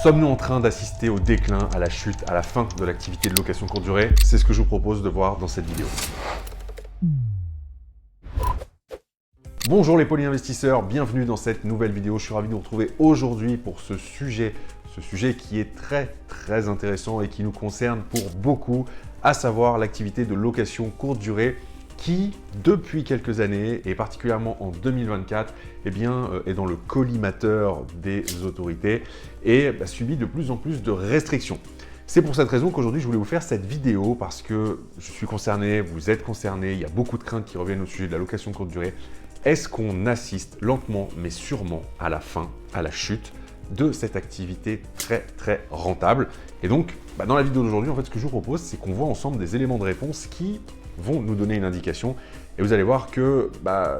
Sommes-nous en train d'assister au déclin, à la chute, à la fin de l'activité de location courte durée? C'est ce que je vous propose de voir dans cette vidéo. Bonjour les polyinvestisseurs, bienvenue dans cette nouvelle vidéo. Je suis ravi de vous retrouver aujourd'hui pour ce sujet qui est très intéressant et qui nous concerne pour beaucoup, à savoir l'activité de location courte durée qui, depuis quelques années, et particulièrement en 2024, est dans le collimateur des autorités et subit de plus en plus de restrictions. C'est pour cette raison qu'aujourd'hui, je voulais vous faire cette vidéo parce que je suis concerné, vous êtes concerné, il y a beaucoup de craintes qui reviennent au sujet de la location courte durée. Est-ce qu'on assiste lentement mais sûrement à la fin, à la chute de cette activité très rentable? Et donc, dans la vidéo d'aujourd'hui, en fait, ce que je vous propose, c'est qu'on voit ensemble des éléments de réponse qui vont nous donner une indication. Et vous allez voir que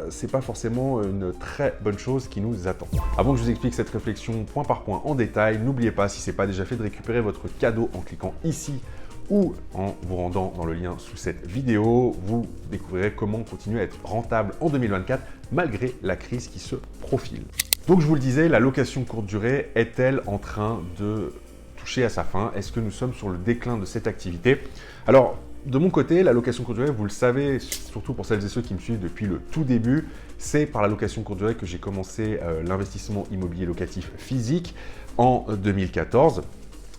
ce n'est pas forcément une très bonne chose qui nous attend. Avant que je vous explique cette réflexion point par point en détail, n'oubliez pas, si ce n'est pas déjà fait, de récupérer votre cadeau en cliquant ici ou en vous rendant dans le lien sous cette vidéo. Vous découvrirez comment continuer à être rentable en 2024 malgré la crise qui se profile. Donc je vous le disais, la location courte durée est-elle en train de toucher à sa fin? Est-ce que nous sommes sur le déclin de cette activité? Alors, de mon côté, la location courte durée, vous le savez, surtout pour celles et ceux qui me suivent depuis le tout début, c'est par la location courte durée que j'ai commencé l'investissement immobilier locatif physique en 2014.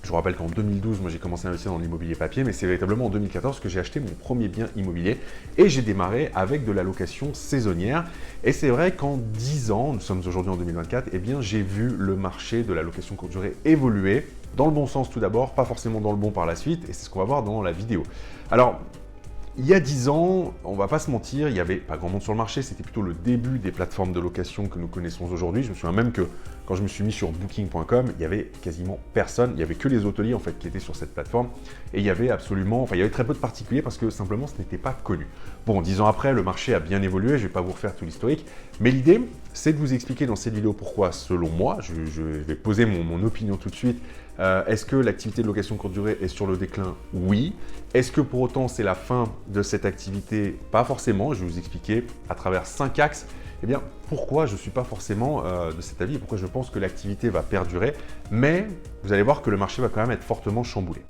Je vous rappelle qu'en 2012, moi j'ai commencé à investir dans l'immobilier papier, mais c'est véritablement en 2014 que j'ai acheté mon premier bien immobilier et j'ai démarré avec de la location saisonnière. Et c'est vrai qu'en 10 ans, nous sommes aujourd'hui en 2024, j'ai vu le marché de la location courte durée évoluer dans le bon sens tout d'abord, pas forcément dans le bon par la suite, et c'est ce qu'on va voir dans la vidéo. Alors, il y a 10 ans, on ne va pas se mentir, il n'y avait pas grand monde sur le marché, c'était plutôt le début des plateformes de location que nous connaissons aujourd'hui. Je me souviens même que quand je me suis mis sur booking.com, il n'y avait quasiment personne, il n'y avait que les hôteliers en fait qui étaient sur cette plateforme et il y avait très peu de particuliers parce que simplement ce n'était pas connu. Bon, 10 ans après, le marché a bien évolué, je ne vais pas vous refaire tout l'historique, mais l'idée, c'est de vous expliquer dans cette vidéo pourquoi, selon moi, je vais poser mon opinion tout de suite. Est-ce que l'activité de location courte durée est sur le déclin? Oui. Est-ce que pour autant c'est la fin de cette activité? Pas forcément. Je vais vous expliquer à travers 5 axes pourquoi je ne suis pas forcément de cet avis et pourquoi je pense que l'activité va perdurer. Mais vous allez voir que le marché va quand même être fortement chamboulé.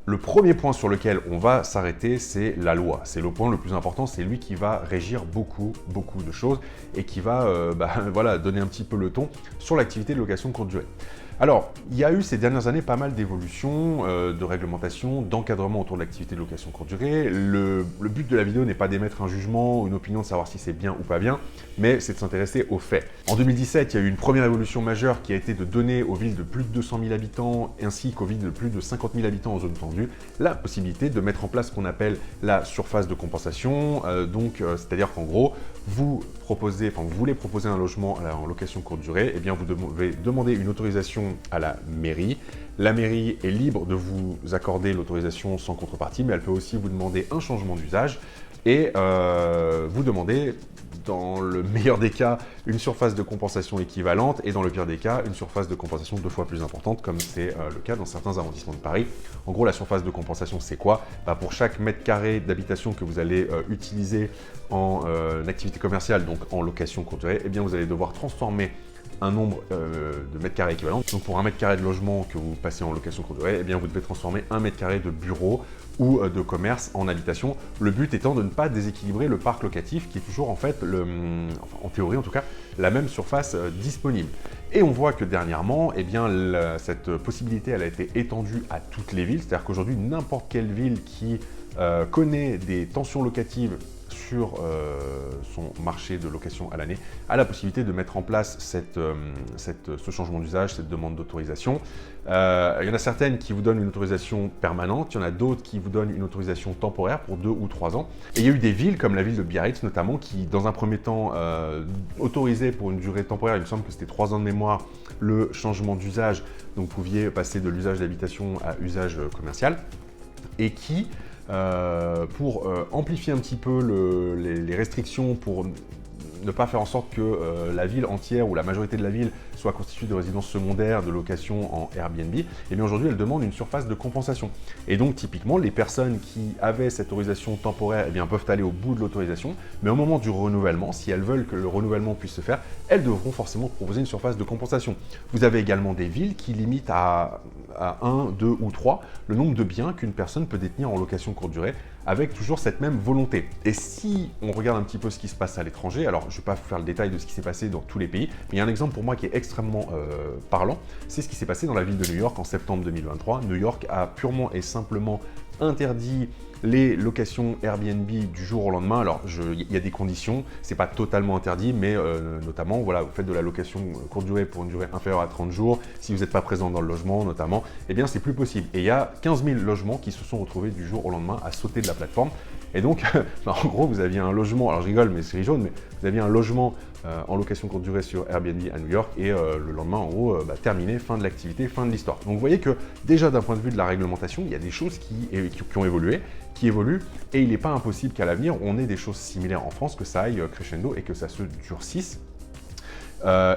Le premier point sur lequel on va s'arrêter, c'est la loi. C'est le point le plus important, c'est lui qui va régir beaucoup de choses et qui va donner un petit peu le ton sur l'activité de location courte durée. Alors, il y a eu ces dernières années pas mal d'évolutions, de réglementation, d'encadrement autour de l'activité de location courte durée. Le but de la vidéo n'est pas d'émettre un jugement ou une opinion de savoir si c'est bien ou pas bien, mais c'est de s'intéresser aux faits. En 2017, il y a eu une première évolution majeure qui a été de donner aux villes de plus de 200 000 habitants ainsi qu'aux villes de plus de 50 000 habitants en zone tendue la possibilité de mettre en place ce qu'on appelle la surface de compensation. C'est-à-dire qu'en gros, vous voulez proposer un logement en location courte durée, vous devez demander une autorisation à la mairie. La mairie est libre de vous accorder l'autorisation sans contrepartie, mais elle peut aussi vous demander un changement d'usage et vous demander, dans le meilleur des cas, une surface de compensation équivalente et dans le pire des cas, une surface de compensation 2 fois plus importante, comme c'est le cas dans certains arrondissements de Paris. En gros, la surface de compensation, c'est quoi? Pour chaque mètre carré d'habitation que vous allez utiliser en activité commerciale, donc en location courte durée, vous allez devoir transformer un nombre de mètres carrés équivalent. Donc pour un mètre carré de logement que vous passez en location courte durée, vous devez transformer un mètre carré de bureau ou de commerce en habitation. Le but étant de ne pas déséquilibrer le parc locatif qui est toujours en fait, en théorie en tout cas, la même surface disponible. Et on voit que dernièrement, cette possibilité elle a été étendue à toutes les villes. C'est-à-dire qu'aujourd'hui, n'importe quelle ville qui connaît des tensions locatives sur son marché de location à l'année, a la possibilité de mettre en place ce changement d'usage, cette demande d'autorisation. Il y en a certaines qui vous donnent une autorisation permanente, il y en a d'autres qui vous donnent une autorisation temporaire pour 2 ou 3 ans. Et il y a eu des villes comme la ville de Biarritz notamment qui, dans un premier temps, autorisait pour une durée temporaire, il me semble que c'était 3 ans de mémoire, le changement d'usage. Donc vous pouviez passer de l'usage d'habitation à usage commercial et qui pour amplifier un petit peu les restrictions, pour ne pas faire en sorte que la ville entière ou la majorité de la ville soit constituée de résidences secondaires, de location en Airbnb, et bien aujourd'hui, elle demande une surface de compensation. Et donc, typiquement, les personnes qui avaient cette autorisation temporaire, eh bien, peuvent aller au bout de l'autorisation, mais au moment du renouvellement, si elles veulent que le renouvellement puisse se faire, elles devront forcément proposer une surface de compensation. Vous avez également des villes qui limitent à 1, 2 ou 3 le nombre de biens qu'une personne peut détenir en location courte durée, avec toujours cette même volonté. Et si on regarde un petit peu ce qui se passe à l'étranger, alors je ne vais pas vous faire le détail de ce qui s'est passé dans tous les pays, mais il y a un exemple pour moi qui est extrêmement parlant, c'est ce qui s'est passé dans la ville de New York en septembre 2023. New York a purement et simplement interdit les locations Airbnb du jour au lendemain. Alors, il y a des conditions, c'est pas totalement interdit, mais notamment, voilà, vous faites de la location courte durée pour une durée inférieure à 30 jours, si vous n'êtes pas présent dans le logement notamment, eh bien, c'est plus possible. Et il y a 15 000 logements qui se sont retrouvés du jour au lendemain à sauter de la plateforme. Et donc, en gros, vous aviez un logement, alors je rigole, mais c'est jaune, mais vous aviez un logement en location courte durée sur Airbnb à New York et le lendemain, en gros, terminé, fin de l'activité, fin de l'histoire. Donc, vous voyez que déjà, d'un point de vue de la réglementation, il y a des choses qui ont évolué, qui évoluent, et il n'est pas impossible qu'à l'avenir, on ait des choses similaires en France, que ça aille crescendo et que ça se durcisse.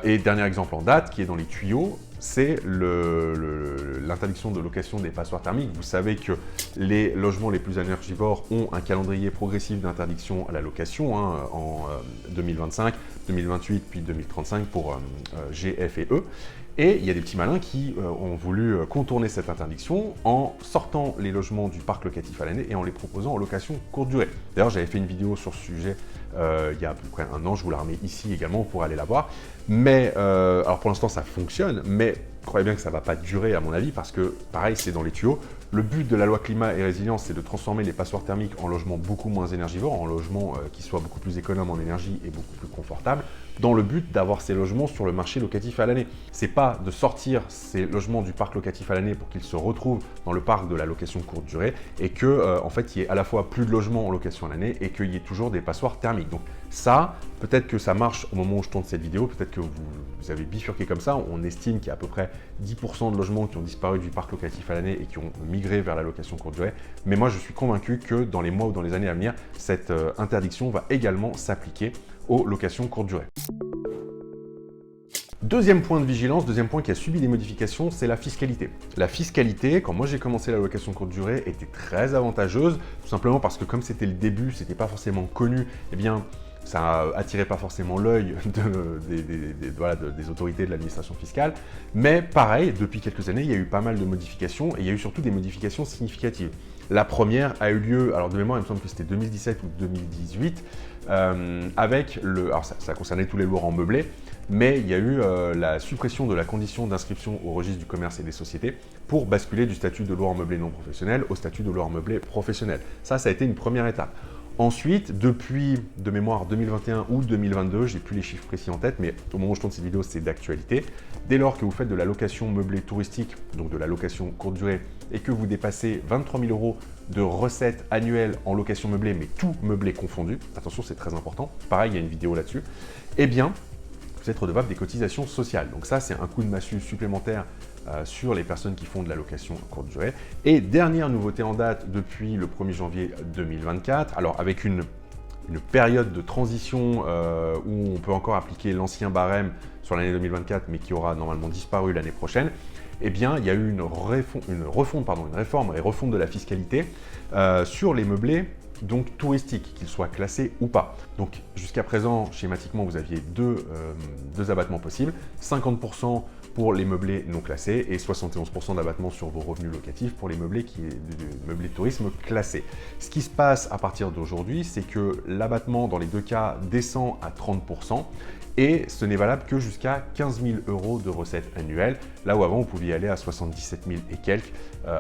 Et dernier exemple en date, qui est dans les tuyaux, c'est l'interdiction de location des passoires thermiques. Vous savez que les logements les plus énergivores ont un calendrier progressif d'interdiction à la location en 2025, 2028 puis 2035 pour G, F et E. Et il y a des petits malins qui ont voulu contourner cette interdiction en sortant les logements du parc locatif à l'année et en les proposant en location courte durée. D'ailleurs, j'avais fait une vidéo sur ce sujet il y a à peu près un an, je vous la remets ici également pour aller la voir. Mais, alors pour l'instant ça fonctionne, mais croyez bien que ça ne va pas durer à mon avis parce que, pareil, c'est dans les tuyaux. Le but de la loi climat et résilience, c'est de transformer les passoires thermiques en logements beaucoup moins énergivores, en logements qui soient beaucoup plus économes en énergie et beaucoup plus confortables, dans le but d'avoir ces logements sur le marché locatif à l'année. C'est pas de sortir ces logements du parc locatif à l'année pour qu'ils se retrouvent dans le parc de la location courte durée et que, en fait, il y ait à la fois plus de logements en location à l'année et qu'il y ait toujours des passoires thermiques. Donc ça, peut-être que ça marche au moment où je tourne cette vidéo, peut-être que vous avez bifurqué comme ça. On estime qu'il y a à peu près 10% de logements qui ont disparu du parc locatif à l'année et qui ont migré vers la location courte durée. Mais moi, je suis convaincu que dans les mois ou dans les années à venir, cette interdiction va également s'appliquer aux locations courte durée. Deuxième point de vigilance, deuxième point qui a subi des modifications, c'est la fiscalité. La fiscalité, quand moi j'ai commencé la location courte durée, était très avantageuse, tout simplement parce que comme c'était le début, c'était pas forcément connu, eh bien ça attirait pas forcément l'œil des autorités de l'administration fiscale. Mais pareil, depuis quelques années, il y a eu pas mal de modifications et il y a eu surtout des modifications significatives. La première a eu lieu, alors de mémoire, il me semble que c'était 2017 ou 2018, alors ça concernait tous les loueurs en meublé, mais il y a eu la suppression de la condition d'inscription au registre du commerce et des sociétés pour basculer du statut de loueur en meublé non professionnel au statut de loueur en meublé professionnel. Ça a été une première étape. Ensuite, depuis de mémoire 2021 ou 2022, j'ai plus les chiffres précis en tête, mais au moment où je tourne cette vidéo, c'est d'actualité. Dès lors que vous faites de la location meublée touristique, donc de la location courte durée, et que vous dépassez 23 000 € de recettes annuelles en location meublée, mais tout meublé confondu, attention, c'est très important, pareil, il y a une vidéo là-dessus, eh bien, vous êtes redevable des cotisations sociales. Donc ça, c'est un coup de massue supplémentaire sur les personnes qui font de la location courte durée. Et dernière nouveauté en date depuis le 1er janvier 2024, alors avec une période de transition où on peut encore appliquer l'ancien barème sur l'année 2024, mais qui aura normalement disparu l'année prochaine, eh bien, il y a eu une réforme et refonte de la fiscalité sur les meublés donc touristiques, qu'ils soient classés ou pas. Donc jusqu'à présent, schématiquement, vous aviez deux abattements possibles, 50% pour les meublés non classés et 71% d'abattement sur vos revenus locatifs pour les meublés de tourisme classés. Ce qui se passe à partir d'aujourd'hui, c'est que l'abattement dans les deux cas descend à 30%. Et ce n'est valable que jusqu'à 15 000 € de recettes annuelles, là où avant vous pouviez aller à 77 000 et quelques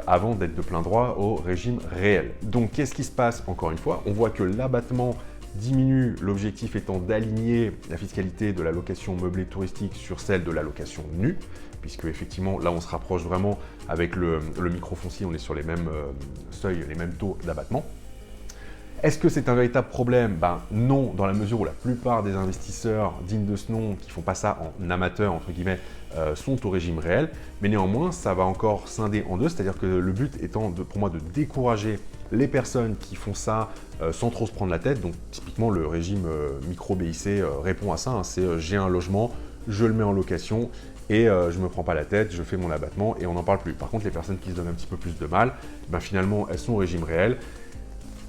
avant d'être de plein droit au régime réel. Donc qu'est-ce qui se passe encore une fois? On voit que l'abattement diminue, l'objectif étant d'aligner la fiscalité de la location meublée touristique sur celle de la location nue, puisque effectivement là on se rapproche vraiment avec le microfoncier, on est sur les mêmes seuils, les mêmes taux d'abattement. Est-ce que c'est un véritable problème? Ben non, dans la mesure où la plupart des investisseurs dignes de ce nom, qui ne font pas ça en amateur, entre guillemets, sont au régime réel. Mais néanmoins, ça va encore scinder en deux, c'est-à-dire que le but étant pour moi de décourager les personnes qui font ça sans trop se prendre la tête, donc typiquement le régime micro-BIC répond à ça, hein, c'est j'ai un logement, je le mets en location et je ne me prends pas la tête, je fais mon abattement et on n'en parle plus. Par contre, les personnes qui se donnent un petit peu plus de mal, ben, finalement, elles sont au régime réel.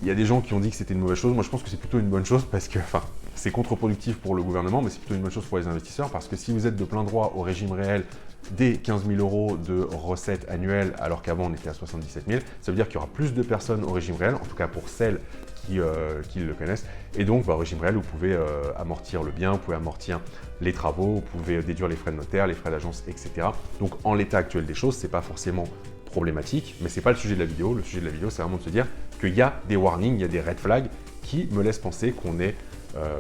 Il y a des gens qui ont dit que c'était une mauvaise chose. Moi, je pense que c'est plutôt une bonne chose parce que, enfin, c'est contre-productif pour le gouvernement, mais c'est plutôt une bonne chose pour les investisseurs parce que si vous êtes de plein droit au régime réel des 15 000 € de recettes annuelles alors qu'avant on était à 77 000, ça veut dire qu'il y aura plus de personnes au régime réel, en tout cas pour celles qui le connaissent. Et donc, au régime réel, vous pouvez amortir le bien, vous pouvez amortir les travaux, vous pouvez déduire les frais de notaire, les frais d'agence, etc. Donc, en l'état actuel des choses, c'est pas forcément problématique, mais c'est pas le sujet de la vidéo. Le sujet de la vidéo, c'est vraiment de se dire qu'il y a des warnings, il y a des red flags qui me laissent penser qu'on est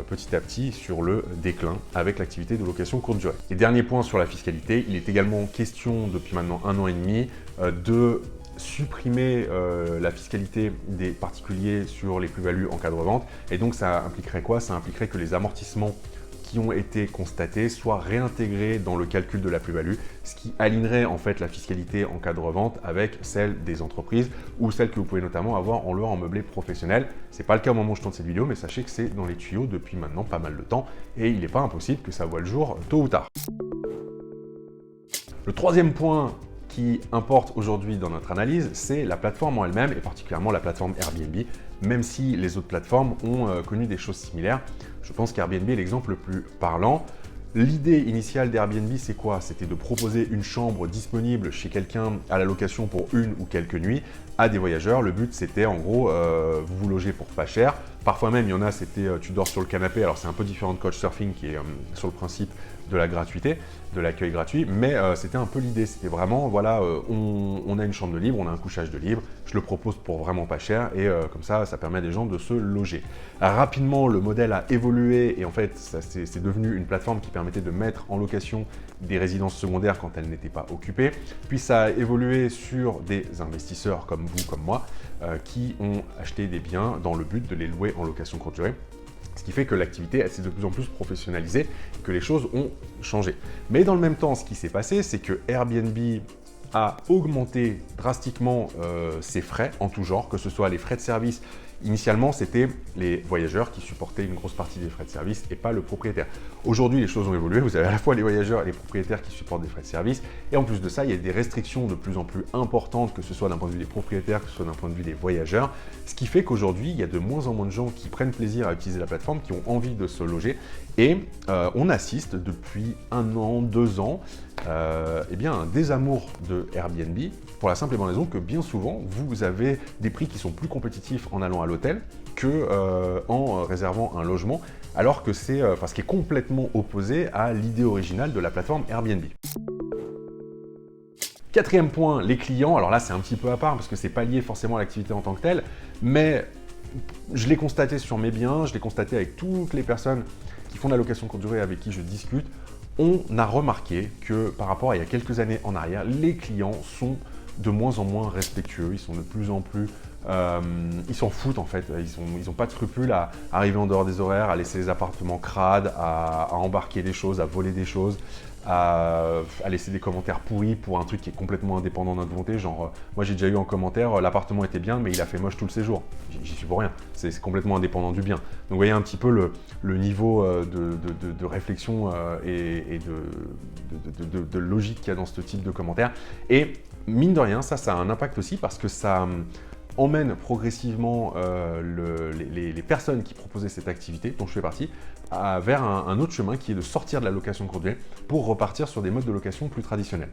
petit à petit sur le déclin avec l'activité de location courte durée. Et dernier point sur la fiscalité, il est également question depuis maintenant 1 an et demi de supprimer la fiscalité des particuliers sur les plus-values en cas de revente. Et donc ça impliquerait quoi? Ça impliquerait que les amortissements qui ont été constatés soient réintégrés dans le calcul de la plus-value, ce qui alignerait en fait la fiscalité en cas de revente avec celle des entreprises ou celle que vous pouvez notamment avoir en loueur en meublé professionnel. Ce n'est pas le cas au moment où je tourne cette vidéo, mais sachez que c'est dans les tuyaux depuis maintenant pas mal de temps et il n'est pas impossible que ça voie le jour tôt ou tard. Le troisième point qui importe aujourd'hui dans notre analyse, c'est la plateforme en elle-même et particulièrement la plateforme Airbnb, même si les autres plateformes ont connu des choses similaires. Je pense qu'Airbnb est l'exemple le plus parlant. L'idée initiale d'Airbnb, c'est quoi? C'était de proposer une chambre disponible chez quelqu'un à la location pour une ou quelques nuits à des voyageurs. Le but, c'était en gros, vous vous logez pour pas cher. Parfois même, il y en a, c'était tu dors sur le canapé. Alors, c'est un peu différent de Couchsurfing qui est sur le principe de la gratuité, de l'accueil gratuit, mais c'était un peu l'idée. C'était vraiment, voilà, on a une chambre de libre, on a un couchage de libre, je le propose pour vraiment pas cher et comme ça permet à des gens de se loger. Rapidement, le modèle a évolué et en fait, c'est devenu une plateforme qui permettait de mettre en location des résidences secondaires quand elles n'étaient pas occupées. Puis ça a évolué sur des investisseurs comme vous, comme moi, qui ont acheté des biens dans le but de les louer en location courte durée. Ce qui fait que l'activité s'est de plus en plus professionnalisée et que les choses ont changé. Mais dans le même temps, ce qui s'est passé, c'est que Airbnb a augmenté drastiquement ses frais en tout genre, que ce soit les frais de service. Initialement, c'était les voyageurs qui supportaient une grosse partie des frais de service et pas le propriétaire. Aujourd'hui, les choses ont évolué. Vous avez à la fois les voyageurs et les propriétaires qui supportent des frais de service. Et en plus de ça, il y a des restrictions de plus en plus importantes, que ce soit d'un point de vue des propriétaires, que ce soit d'un point de vue des voyageurs. Ce qui fait qu'aujourd'hui, il y a de moins en moins de gens qui prennent plaisir à utiliser la plateforme, qui ont envie de se loger. Et on assiste depuis 1 an, 2 ans, eh bien, un désamour de Airbnb pour la simple et bonne raison que bien souvent, vous avez des prix qui sont plus compétitifs en allant à l'hôtel que en réservant un logement, alors que c'est ce qui est complètement opposé à l'idée originale de la plateforme Airbnb. Quatrième point, les clients. Alors là, c'est un petit peu à part parce que c'est pas lié forcément à l'activité en tant que telle, mais je l'ai constaté sur mes biens, je l'ai constaté avec toutes les personnes qui font de la location courte durée avec qui je discute. On a remarqué que par rapport à il y a quelques années en arrière, les clients sont de moins en moins respectueux, ils sont de plus en plus... ils s'en foutent en fait, ils n'ont pas de scrupules à arriver en dehors des horaires, à laisser les appartements crades, à embarquer des choses, à voler des choses, à laisser des commentaires pourris pour un truc qui est complètement indépendant de notre volonté. Genre, moi j'ai déjà eu en commentaire, l'appartement était bien mais il a fait moche tout le séjour. J'y suis pour rien, c'est complètement indépendant du bien. Donc vous voyez un petit peu le niveau de réflexion et de logique qu'il y a dans ce type de commentaires. Et mine de rien, ça a un impact aussi parce que ça emmène progressivement les personnes qui proposaient cette activité, dont je fais partie, vers un autre chemin qui est de sortir de la location courte durée pour repartir sur des modes de location plus traditionnels.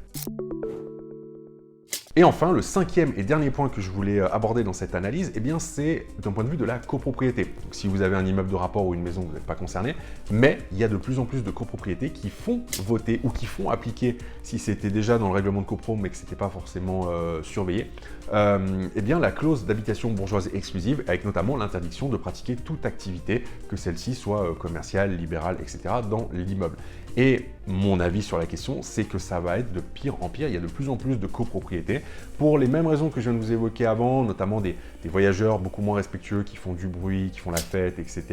Et enfin, le cinquième et dernier point que je voulais aborder dans cette analyse, eh bien, c'est d'un point de vue de la copropriété. Donc, si vous avez un immeuble de rapport ou une maison, vous n'êtes pas concerné, mais il y a de plus en plus de copropriétés qui font voter ou qui font appliquer, si c'était déjà dans le règlement de copro, mais que ce n'était pas forcément surveillé, eh bien, la clause d'habitation bourgeoise exclusive, avec notamment l'interdiction de pratiquer toute activité, que celle-ci soit commerciale, libérale, etc., dans l'immeuble. Et mon avis sur la question, c'est que ça va être de pire en pire. Il y a de plus en plus de copropriétés pour les mêmes raisons que je viens de vous évoquer avant, notamment des voyageurs beaucoup moins respectueux qui font du bruit, qui font la fête, etc.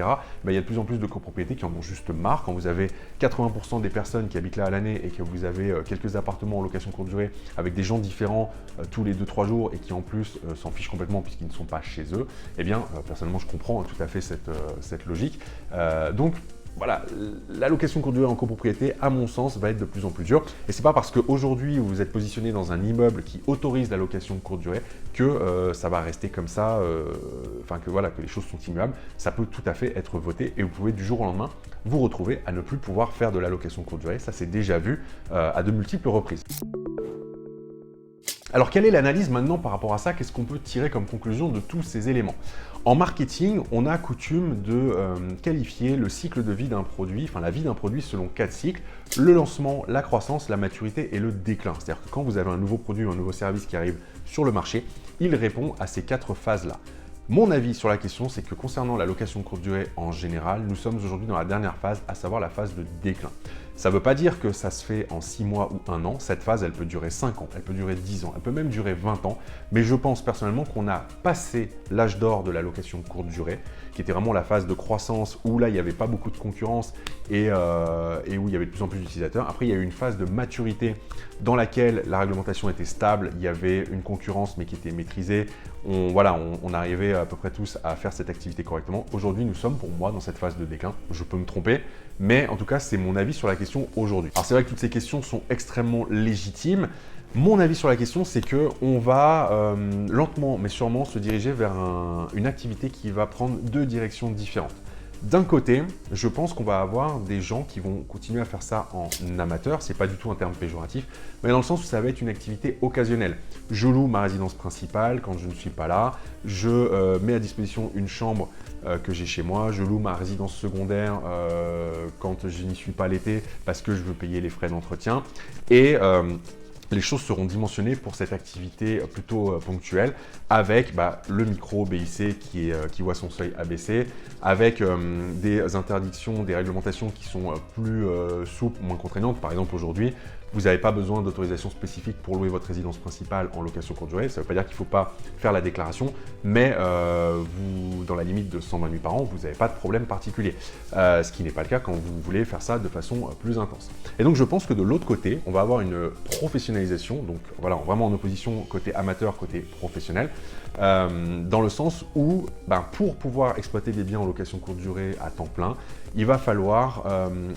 Ben, il y a de plus en plus de copropriétés qui en ont juste marre. Quand vous avez 80% des personnes qui habitent là à l'année et que vous avez quelques appartements en location courte durée avec des gens différents tous les 2-3 jours et qui en plus s'en fichent complètement puisqu'ils ne sont pas chez eux, eh bien, personnellement, je comprends tout à fait cette logique. Donc, voilà, la location courte durée en copropriété, à mon sens, va être de plus en plus dure. Et c'est pas parce qu'aujourd'hui vous êtes positionné dans un immeuble qui autorise la location courte durée que ça va rester comme ça, que voilà, que les choses sont immuables. Ça peut tout à fait être voté et vous pouvez du jour au lendemain vous retrouver à ne plus pouvoir faire de la location courte durée. Ça, c'est déjà vu à de multiples reprises. Alors, quelle est l'analyse maintenant par rapport à ça? Qu'est-ce qu'on peut tirer comme conclusion de tous ces éléments? En marketing, on a coutume de qualifier le cycle de vie d'un produit, enfin la vie d'un produit selon 4 cycles: le lancement, la croissance, la maturité et le déclin. C'est-à-dire que quand vous avez un nouveau produit ou un nouveau service qui arrive sur le marché, il répond à ces 4 phases-là. Mon avis sur la question, c'est que concernant la location courte durée en général, nous sommes aujourd'hui dans la dernière phase, à savoir la phase de déclin. Ça ne veut pas dire que ça se fait en 6 mois ou 1 an. Cette phase, elle peut durer 5 ans, elle peut durer 10 ans, elle peut même durer 20 ans. Mais je pense personnellement qu'on a passé l'âge d'or de la location courte durée, qui était vraiment la phase de croissance où là, il n'y avait pas beaucoup de concurrence et où il y avait de plus en plus d'utilisateurs. Après, il y a eu une phase de maturité dans laquelle la réglementation était stable, il y avait une concurrence mais qui était maîtrisée. On arrivait à peu près tous à faire cette activité correctement. Aujourd'hui, nous sommes pour moi dans cette phase de déclin. Je peux me tromper, mais en tout cas, c'est mon avis sur la question aujourd'hui. Alors c'est vrai que toutes ces questions sont extrêmement légitimes. Mon avis sur la question, c'est qu'on va lentement mais sûrement se diriger vers une activité qui va prendre 2 directions différentes. D'un côté, je pense qu'on va avoir des gens qui vont continuer à faire ça en amateur, c'est pas du tout un terme péjoratif, mais dans le sens où ça va être une activité occasionnelle. Je loue ma résidence principale quand je ne suis pas là, je mets à disposition une chambre que j'ai chez moi, je loue ma résidence secondaire quand je n'y suis pas l'été parce que je veux payer les frais d'entretien et les choses seront dimensionnées pour cette activité plutôt ponctuelle avec le micro BIC qui voit son seuil abaissé, avec des interdictions, des réglementations qui sont plus souples, moins contraignantes. Par exemple, aujourd'hui, vous n'avez pas besoin d'autorisation spécifique pour louer votre résidence principale en location courte durée. Ça ne veut pas dire qu'il ne faut pas faire la déclaration, mais dans la limite de 120 nuits par an, vous n'avez pas de problème particulier. Ce qui n'est pas le cas quand vous voulez faire ça de façon plus intense. Et donc, je pense que de l'autre côté, on va avoir une professionnalisation, donc voilà, vraiment en opposition côté amateur, côté professionnel, dans le sens où, pour pouvoir exploiter des biens en location courte durée à temps plein, il va falloir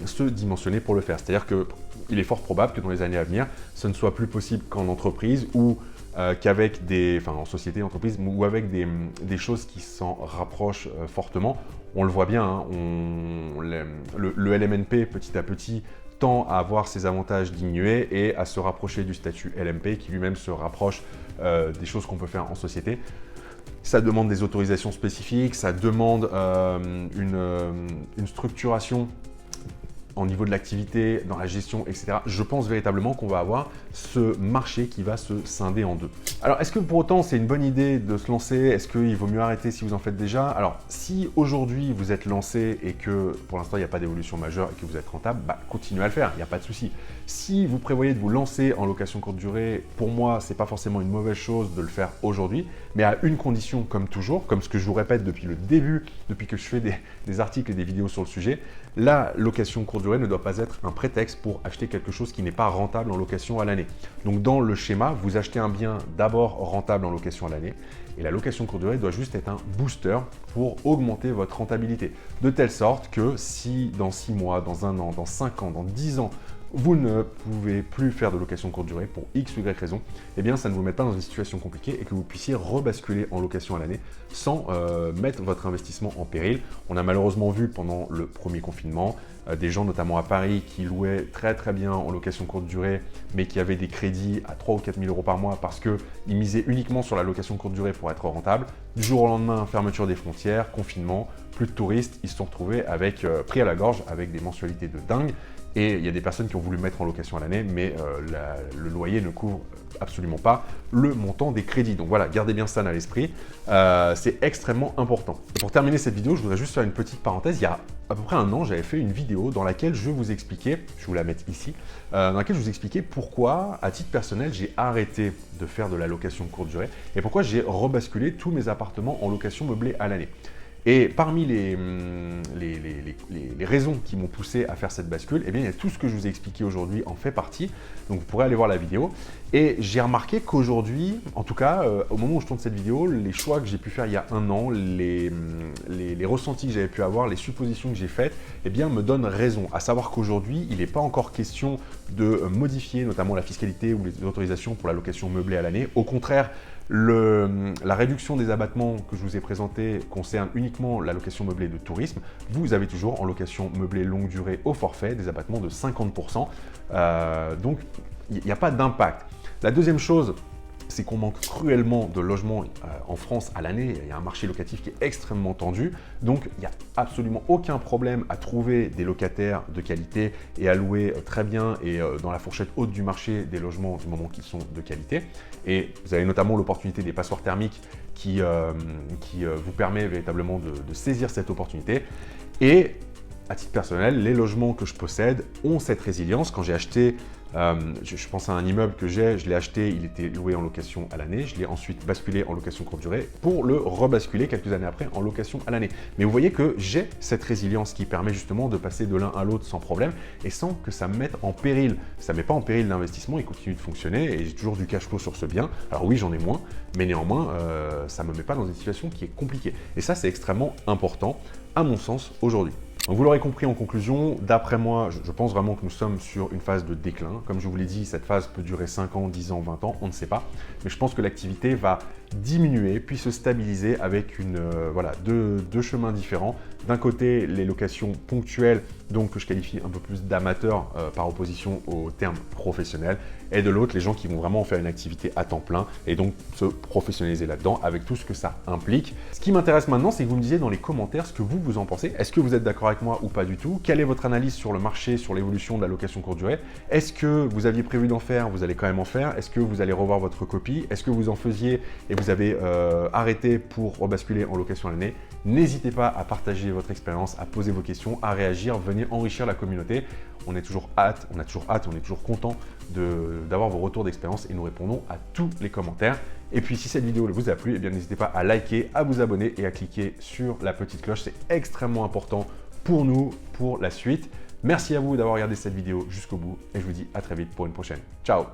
se dimensionner pour le faire. C'est-à-dire qu'il est fort probable que dans les années à venir, ce ne soit plus possible qu'en entreprise ou qu'avec en société, entreprise, ou avec des choses qui s'en rapprochent fortement. On le voit bien, hein, le LMNP petit à petit tend à avoir ses avantages diminués et à se rapprocher du statut LMP qui lui-même se rapproche des choses qu'on peut faire en société. Ça demande des autorisations spécifiques, ça demande une structuration au niveau de l'activité, dans la gestion, etc. Je pense véritablement qu'on va avoir ce marché qui va se scinder en 2. Alors, est-ce que pour autant, c'est une bonne idée de se lancer? Est-ce qu'il vaut mieux arrêter si vous en faites déjà? Alors, si aujourd'hui, vous êtes lancé et que pour l'instant, il n'y a pas d'évolution majeure et que vous êtes rentable, continuez à le faire, il n'y a pas de souci. Si vous prévoyez de vous lancer en location courte durée, pour moi, ce n'est pas forcément une mauvaise chose de le faire aujourd'hui, mais à une condition, comme toujours, comme ce que je vous répète depuis le début, depuis que je fais des articles et des vidéos sur le sujet, la location courte durée ne doit pas être un prétexte pour acheter quelque chose qui n'est pas rentable en location à l'année. Donc dans le schéma, vous achetez un bien d'abord rentable en location à l'année et la location courte durée doit juste être un booster pour augmenter votre rentabilité. De telle sorte que si dans 6 mois, dans 1 an, dans 5 ans, dans 10 ans, vous ne pouvez plus faire de location courte durée pour X ou Y raison, eh bien ça ne vous met pas dans une situation compliquée et que vous puissiez rebasculer en location à l'année sans mettre votre investissement en péril. On a malheureusement vu pendant le premier confinement des gens notamment à Paris qui louaient très bien en location courte durée mais qui avaient des crédits à 3 ou 4 000 euros par mois parce qu'ils misaient uniquement sur la location courte durée pour être rentable. Du jour au lendemain, fermeture des frontières, confinement, plus de touristes, ils se sont retrouvés pris à la gorge avec des mensualités de dingue. Et il y a des personnes qui ont voulu mettre en location à l'année, mais le loyer ne couvre absolument pas le montant des crédits. Donc voilà, gardez bien ça à l'esprit, c'est extrêmement important. Et pour terminer cette vidéo, je voudrais juste faire une petite parenthèse. Il y a à peu près un an, j'avais fait une vidéo dans laquelle je vous expliquais, je vais vous la mettre ici, dans laquelle je vous expliquais pourquoi, à titre personnel, j'ai arrêté de faire de la location courte durée et pourquoi j'ai rebasculé tous mes appartements en location meublée à l'année. Et parmi les raisons qui m'ont poussé à faire cette bascule, eh bien, il y a tout ce que je vous ai expliqué aujourd'hui en fait partie. Donc, vous pourrez aller voir la vidéo. Et j'ai remarqué qu'aujourd'hui, en tout cas, au moment où je tourne cette vidéo, les choix que j'ai pu faire il y a un an, les ressentis que j'avais pu avoir, les suppositions que j'ai faites, eh bien, me donnent raison. À savoir qu'aujourd'hui, il n'est pas encore question de modifier notamment la fiscalité ou les autorisations pour la location meublée à l'année. Au contraire, la réduction des abattements que je vous ai présenté concerne uniquement la location meublée de tourisme. Vous avez toujours en location meublée longue durée au forfait des abattements de 50%. Donc, il n'y a pas d'impact. La deuxième chose, c'est qu'on manque cruellement de logements en France à l'année. Il y a un marché locatif qui est extrêmement tendu. Donc, il n'y a absolument aucun problème à trouver des locataires de qualité et à louer très bien et dans la fourchette haute du marché des logements du moment qu'ils sont de qualité. Et vous avez notamment l'opportunité des passoires thermiques qui vous permet véritablement de saisir cette opportunité. Et à titre personnel, les logements que je possède ont cette résilience. Quand j'ai acheté, je pense à un immeuble que je l'ai acheté, il était loué en location à l'année. Je l'ai ensuite basculé en location courte durée pour le rebasculer quelques années après en location à l'année. Mais vous voyez que j'ai cette résilience qui permet justement de passer de l'un à l'autre sans problème et sans que ça me mette en péril. Ça ne met pas en péril l'investissement, il continue de fonctionner et j'ai toujours du cash flow sur ce bien. Alors oui, j'en ai moins, mais néanmoins, ça ne me met pas dans une situation qui est compliquée. Et ça, c'est extrêmement important, à mon sens, aujourd'hui. Donc vous l'aurez compris en conclusion, d'après moi, je pense vraiment que nous sommes sur une phase de déclin. Comme je vous l'ai dit, cette phase peut durer 5 ans, 10 ans, 20 ans, on ne sait pas. Mais je pense que l'activité va diminuer puis se stabiliser avec deux chemins différents. D'un côté, les locations ponctuelles, donc que je qualifie un peu plus d'amateurs par opposition au terme professionnel. Et de l'autre, les gens qui vont vraiment en faire une activité à temps plein et donc se professionnaliser là-dedans avec tout ce que ça implique. Ce qui m'intéresse maintenant, c'est que vous me disiez dans les commentaires ce que vous en pensez. Est-ce que vous êtes d'accord avec moi ou pas du tout? Quelle est votre analyse sur le marché, sur l'évolution de la location courte durée? Est-ce que vous aviez prévu d'en faire? Vous allez quand même en faire? Est-ce que vous allez revoir votre copie? Est-ce que vous en faisiez et vous avez arrêté pour rebasculer en location à l'année? N'hésitez pas à partager votre expérience, à poser vos questions, à réagir, venez enrichir la communauté. On a toujours hâte, on est toujours content d'avoir vos retours d'expérience et nous répondons à tous les commentaires. Et puis si cette vidéo vous a plu, eh bien n'hésitez pas à liker, à vous abonner et à cliquer sur la petite cloche. C'est extrêmement important pour nous, pour la suite. Merci à vous d'avoir regardé cette vidéo jusqu'au bout et je vous dis à très vite pour une prochaine. Ciao!